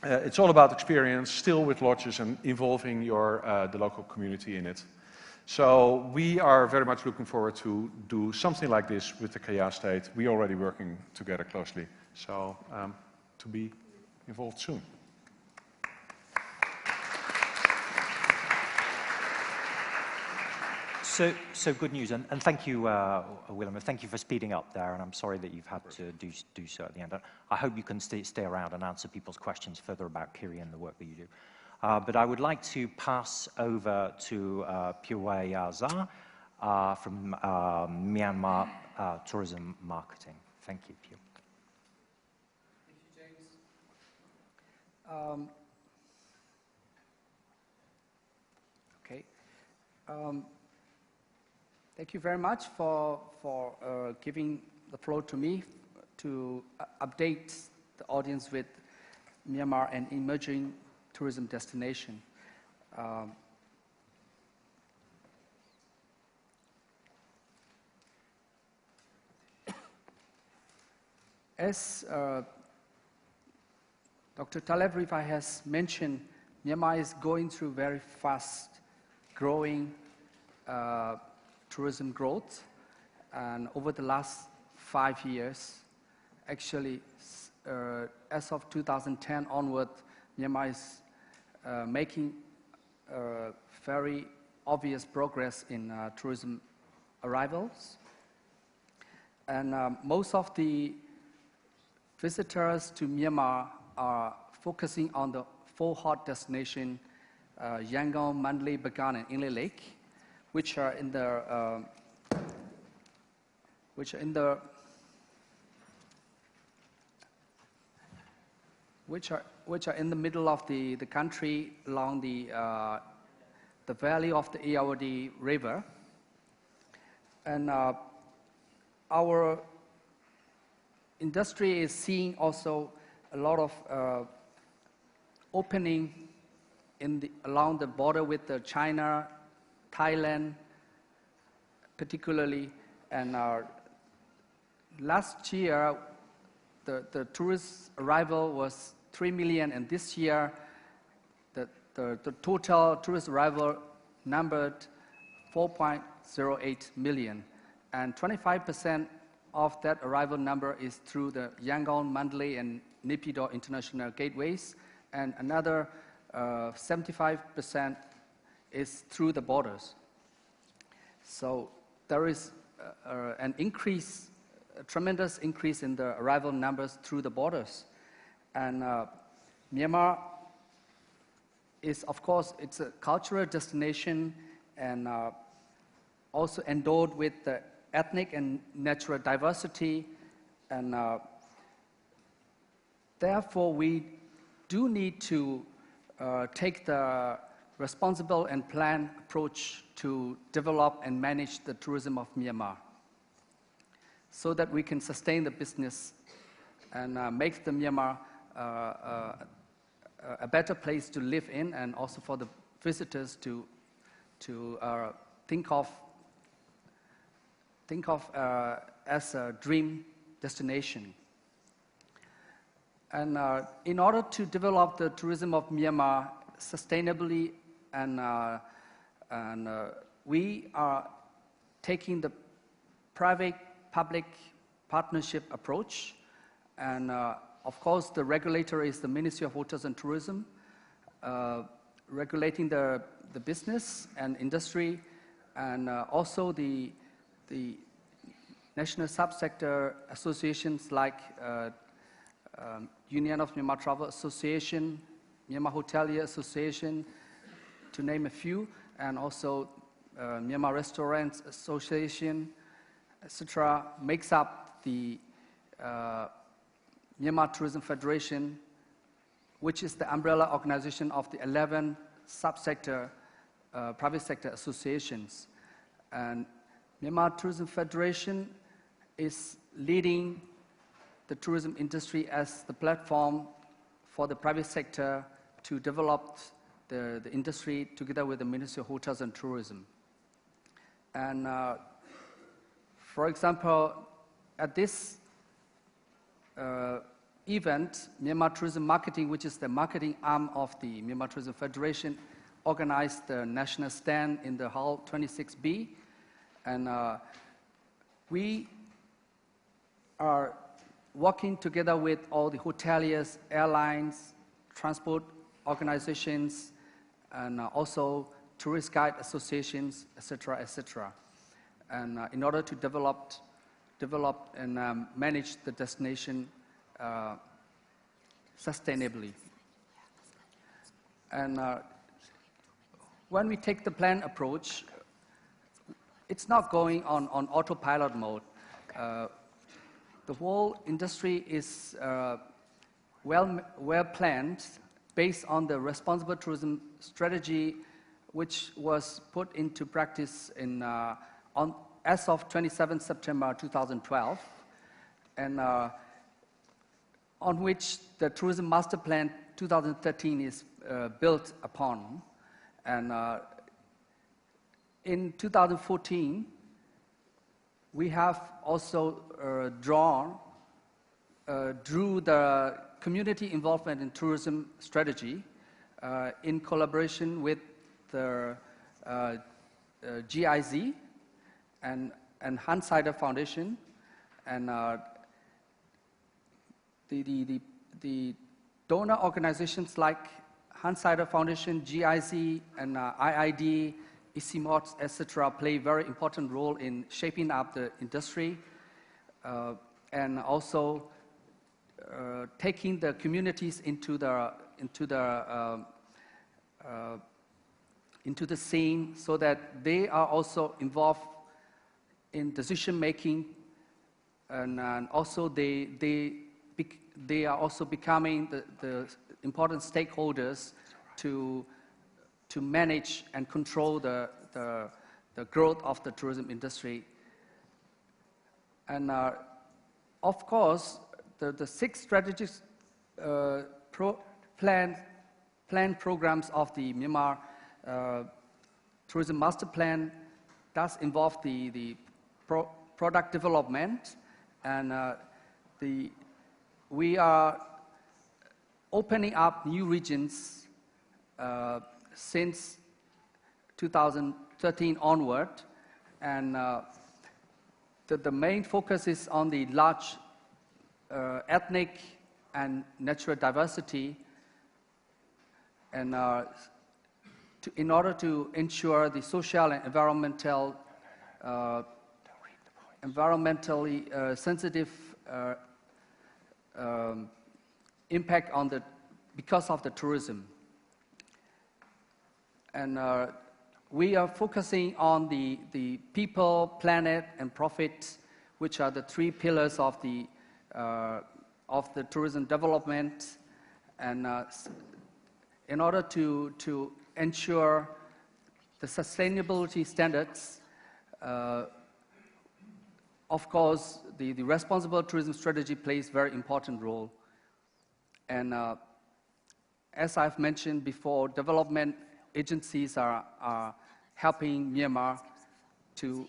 it's all about experience, still with lodges and involving the local community in it. So we are very much looking forward to do something like this with the Kayah State. We're already working together closely, so to be involved soon. So good news, and thank you, Willem, and thank you for speeding up there, and I'm sorry that you've had to do so at the end. I hope you can stay around and answer people's questions further about Kiri and the work that you do. But I would like to pass over to Piawei Zha from Myanmar Tourism Marketing. Thank you, Piu. Thank you, James. Thank you very much for giving the floor to me to update the audience with Myanmar and emerging tourism destination. As Dr. Taleb Rifai has mentioned, Myanmar is going through very fast growing tourism growth, and over the last 5 years, actually, as of 2010 onward, Myanmar is making very obvious progress in tourism arrivals, and most of the visitors to Myanmar are focusing on the 4 hot destinations: Yangon, Mandalay, Bagan, and Inlay Lake, which are in the middle of the country, along the valley of the Irrawaddy River. And our industry is seeing also a lot of opening along the border with China, Thailand, particularly. And last year, the tourist arrival was 3 million, and this year, the total tourist arrival numbered 4.08 million. and 25% of that arrival number is through the Yangon, Mandalay, and Naypyidaw international gateways, and another 75% is through the borders. So there is an increase, a tremendous increase in the arrival numbers through the borders. And Myanmar is, of course, it's a cultural destination and also endowed with the ethnic and natural diversity. And therefore, we do need to take the responsible and planned approach to develop and manage the tourism of Myanmar so that we can sustain the business and make the Myanmar a better place to live in, and also for the visitors to think of as a dream destination. And in order to develop the tourism of Myanmar sustainably, and we are taking the private-public partnership approach. And of course, the regulator is the Ministry of Hotels and Tourism, regulating the business and industry, and also the national subsector associations like Union of Myanmar Travel Association, Myanmar Hotelier Association, to name a few, and also Myanmar Restaurants Association, etc., makes up the Myanmar Tourism Federation, which is the umbrella organization of the 11 subsector private sector associations. And Myanmar Tourism Federation is leading the tourism industry as the platform for the private sector to develop the industry together with the Ministry of Hotels and Tourism. And for example, at this event, Myanmar Tourism Marketing, which is the marketing arm of the Myanmar Tourism Federation, organized the national stand in the Hall 26B. And we are working together with all the hoteliers, airlines, transport organizations, and also tourist guide associations, etc., etc. And in order to develop and manage the destination sustainably. And when we take the planned approach, it's not going on autopilot mode. The whole industry is well planned based on the responsible tourism strategy, which was put into practice as of 27 September 2012, and on which the Tourism Master Plan 2013 is built upon. And in 2014, we have also drew the community involvement in tourism strategy in collaboration with the GIZ and Hans Seider Foundation, and the donor organizations like Hans Seider Foundation, GIZ, and IID, ICIMOT, etc., play a very important role in shaping up the industry and also taking the communities into the scene, so that they are also involved in decision making, and also they are also becoming the important stakeholders to manage and control the growth of the tourism industry. And of course, the 6 strategic planned programs of the Myanmar Tourism Master Plan does involve the product development, and we are opening up new regions since 2013 onward, and the main focus is on the large ethnic and natural diversity, and in order to ensure the social and environmentally sensitive impact on because of the tourism. And we are focusing on the people, planet, and profit, which are the three pillars of the tourism development. And in order to ensure the sustainability standards, of course, the responsible tourism strategy plays a very important role. And as I've mentioned before, development agencies are helping Myanmar to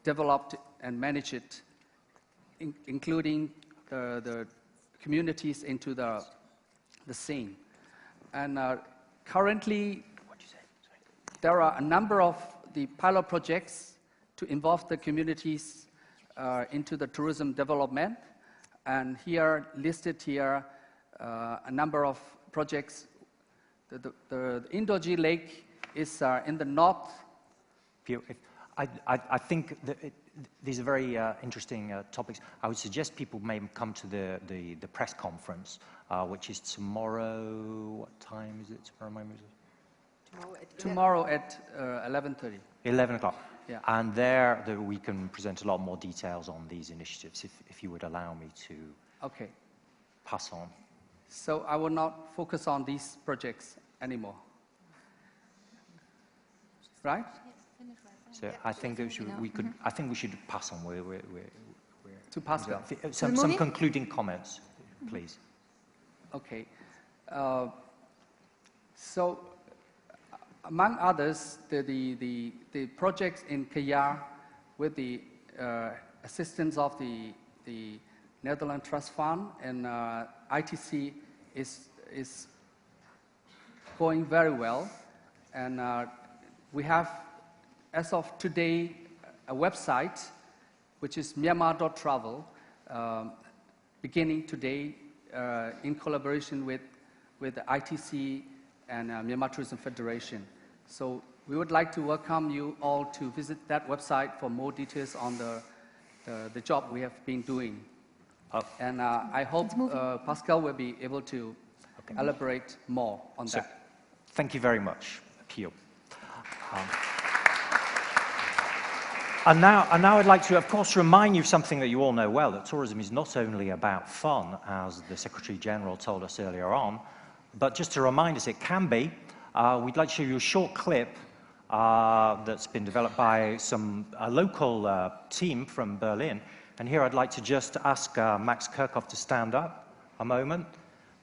develop and manage it, including the communities into the scene. And currently, there are a number of the pilot projects to involve the communities into the tourism development. And here, listed here, a number of projects. The Indoji Lake is in the north. I think that these are very interesting topics. I would suggest people may come to the press conference, which is tomorrow. What time is it? Tomorrow at 11:30. 11 o'clock. Yeah. And there we can present a lot more details on these initiatives, if you would allow me to pass on. So I will not focus on these projects anymore. Right? So I think I think we should pass on. To Pascal. Some concluding comments, please. Okay. So, among others, the projects in Kayah with the assistance of the Netherlands Trust Fund and ITC is going very well. And we have, as of today, a website, which is Myanmar.travel, beginning today in collaboration with the ITC and Myanmar Tourism Federation. So we would like to welcome you all to visit that website for more details on the job we have been doing. And I hope Pascal will be able to elaborate more on that. Thank you very much, Pio. And now I'd like to, of course, remind you of something that you all know well, that tourism is not only about fun, as the Secretary-General told us earlier on, but just to remind us it can be. We'd like to show you a short clip that's been developed by a local team from Berlin. And here I'd like to just ask Max Kirchhoff to stand up a moment.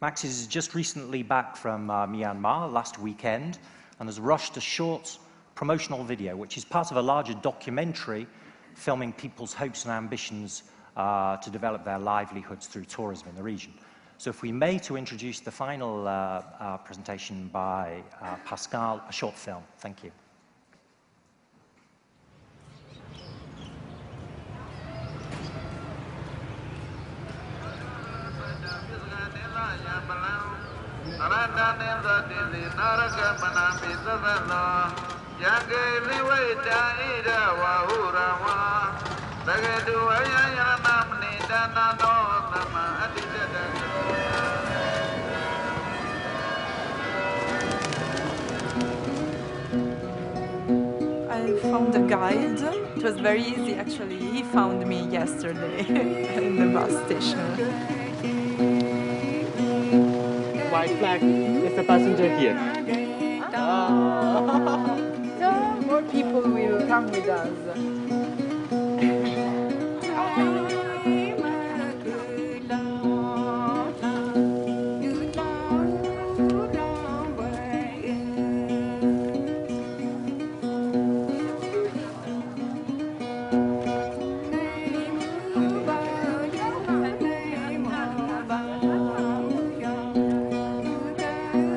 Max is just recently back from Myanmar last weekend and has rushed a short promotional video, which is part of a larger documentary filming people's hopes and ambitions to develop their livelihoods through tourism in the region. So if we may, to introduce the final presentation by Pascal, a short film. Thank you. I found a guide. It was very easy, actually. He found me yesterday in the bus station. White flag is the passenger here. No, more people will come with us.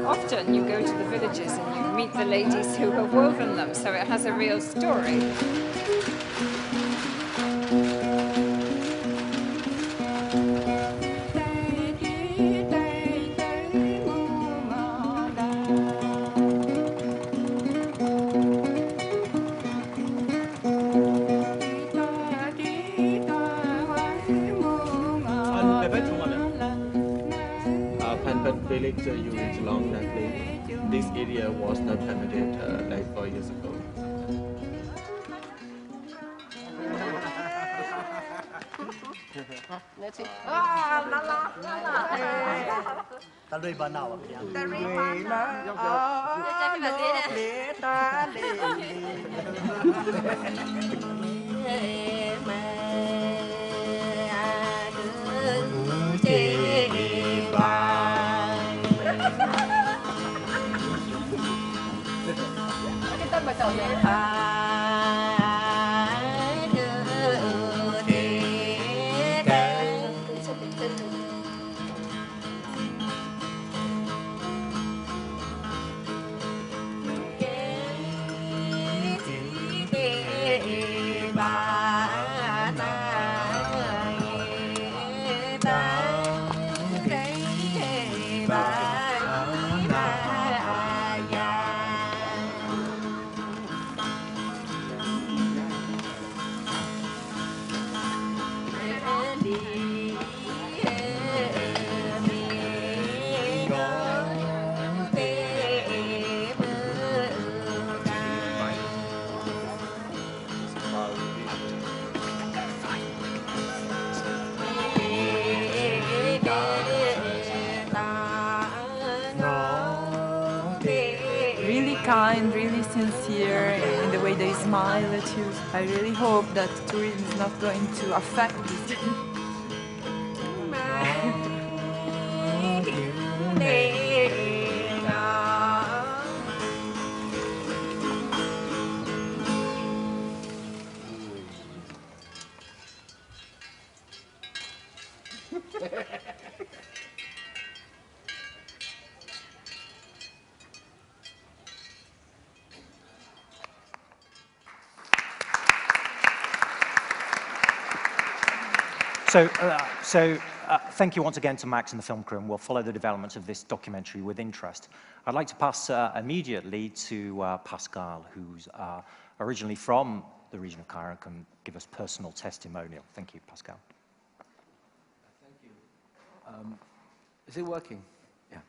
Often you go to the villages and you meet the ladies who have woven them, so it has a real story. Village units along that lane. This area was not permitted like 4 years ago. Kind, really sincere in the way they smile at you. I really hope that tourism is not going to affect this. Thank you once again to Max and the film crew, and we'll follow the developments of this documentary with interest. I'd like to pass immediately to Pascal, who's originally from the region of Kayah and can give us personal testimonial. Thank you, Pascal. Thank you. Is it working? Yeah.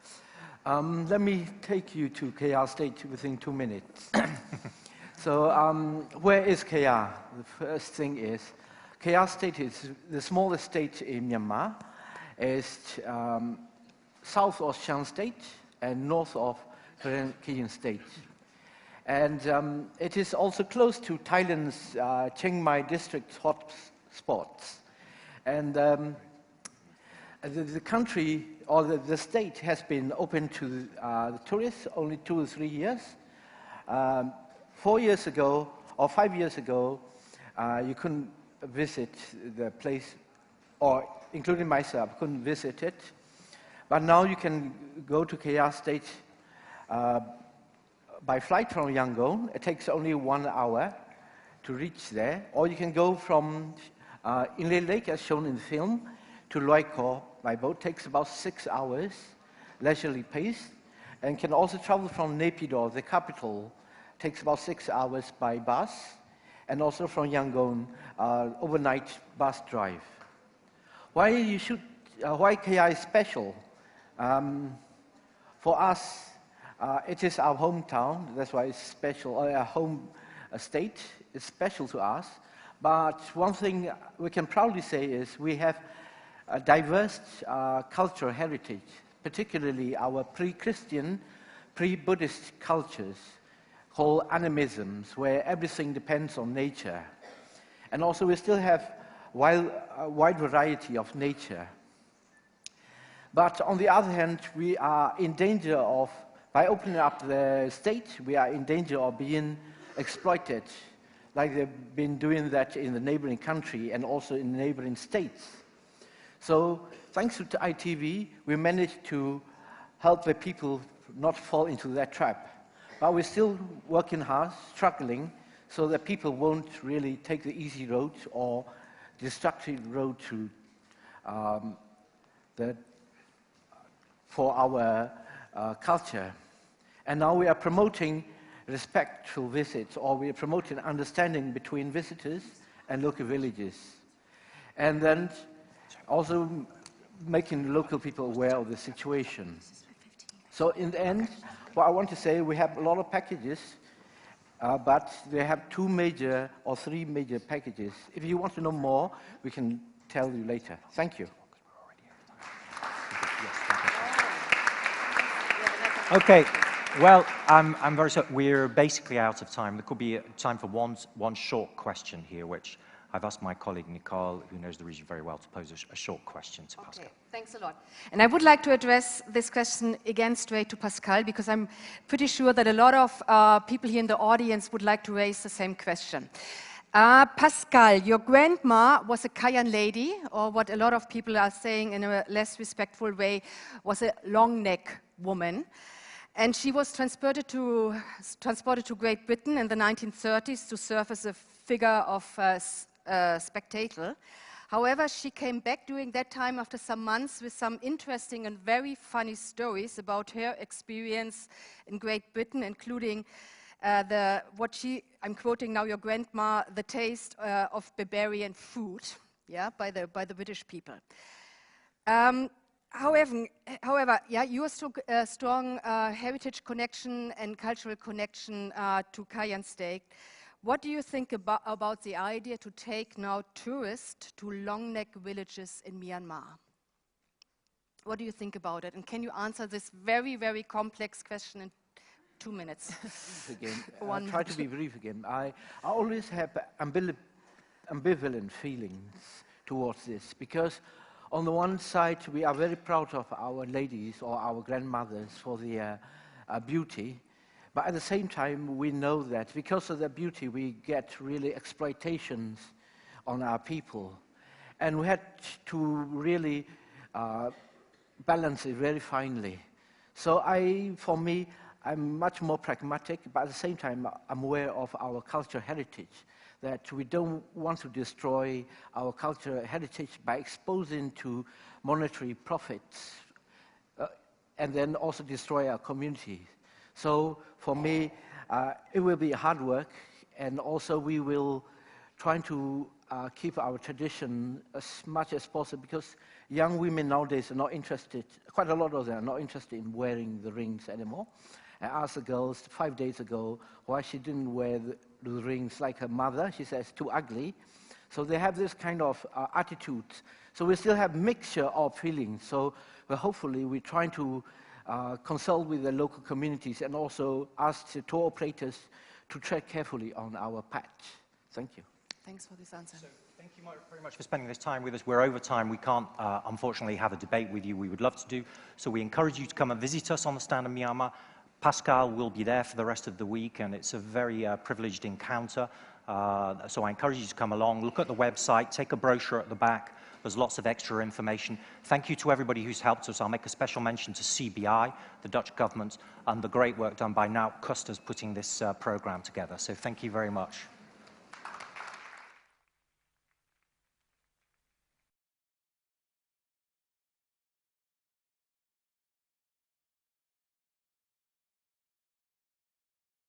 Let me take you to Kayah State within 2 minutes. So, where is Kayah? The first thing is, Kayah State is the smallest state in Myanmar. It's south of Chiang State and north of Kayah State. And it is also close to Thailand's Chiang Mai district hot spots. And the country, or the state, has been open to the tourists only 2 or 3 years. 4 years ago, or 5 years ago, you couldn't visit the place, or including myself, couldn't visit it. But now you can go to Kayah State by flight from Yangon. It takes only 1 hour to reach there. Or you can go from Inle Lake, as shown in the film, to Loikaw by boat. It takes about 6 hours, leisurely pace. And can also travel from Naypyidaw, the capital. It takes about 6 hours by bus. And also from Yangon, overnight bus drive. Why Kayah is special? For us, it is our hometown. That's why it's special. Our home state is special to us. But one thing we can proudly say is we have a diverse cultural heritage, particularly our pre-Christian, pre-Buddhist cultures, called animisms, where everything depends on nature. And also we still have a wide variety of nature. But on the other hand, we are in danger of, by opening up the state, we are in danger of being exploited, like they've been doing that in the neighboring country and also in the neighboring states. So thanks to ITB, we managed to help the people not fall into that trap. but we're still working hard, struggling, so that people won't really take the easy road or destructive road to for our culture. And now we are promoting respectful visits, or we are promoting understanding between visitors and local villages. And then also making local people aware of the situation. So in the end, what I want to say, we have a lot of packages, but they have 2 major or 3 major packages. If you want to know more, we can tell you later. Thank you. Okay. Well, I'm very sorry. We're basically out of time. There could be time for one short question here, which I've asked my colleague Nicole, who knows the region very well, to pose a short question to Pascal. Okay, thanks a lot. And I would like to address this question again straight to Pascal, because I'm pretty sure that a lot of people here in the audience would like to raise the same question. Pascal, your grandma was a Kayan lady, or what a lot of people are saying in a less respectful way, was a long neck woman. And she was transported to Great Britain in the 1930s to serve as a figure of spectacle. However, she came back during that time after some months with some interesting and very funny stories about her experience in Great Britain, including I'm quoting now your grandma, the taste of barbarian food, yeah, by the British people. However, yeah, your strong heritage connection and cultural connection to Kayah State. What do you think about the idea to take now tourists to long neck villages in Myanmar? What do you think about it? And can you answer this very, very complex question in 2 minutes? I'll try to be brief again. I always have ambivalent feelings towards this, because on the one side, we are very proud of our ladies or our grandmothers for their beauty. But at the same time, we know that because of their beauty, we get really exploitations on our people. And we had to really balance it very finely. So for me, I'm much more pragmatic, but at the same time, I'm aware of our cultural heritage, that we don't want to destroy our cultural heritage by exposing to monetary profits, and then also destroy our community. So for me, it will be hard work, and also we will try to keep our tradition as much as possible, because young women nowadays are not interested, quite a lot of them are not interested in wearing the rings anymore. I asked the girls 5 days ago why she didn't wear the rings like her mother. She says, too ugly. So they have this kind of attitude. So we still have mixture of feelings. So hopefully we're trying to consult with the local communities and also ask the tour operators to tread carefully on our patch. Thank you. Thanks for this answer. So, thank you very much for spending this time with us. We're over time. We can't, unfortunately, have a debate with you. We would love to do. So we encourage you to come and visit us on the stand in Myanmar. Pascal will be there for the rest of the week, and it's a very privileged encounter. So I encourage you to come along, look at the website, take a brochure at the back. There's lots of extra information. Thank you to everybody who's helped us. I'll make a special mention to CBI, the Dutch government, and the great work done by Nout Custers putting this program together. So thank you very much.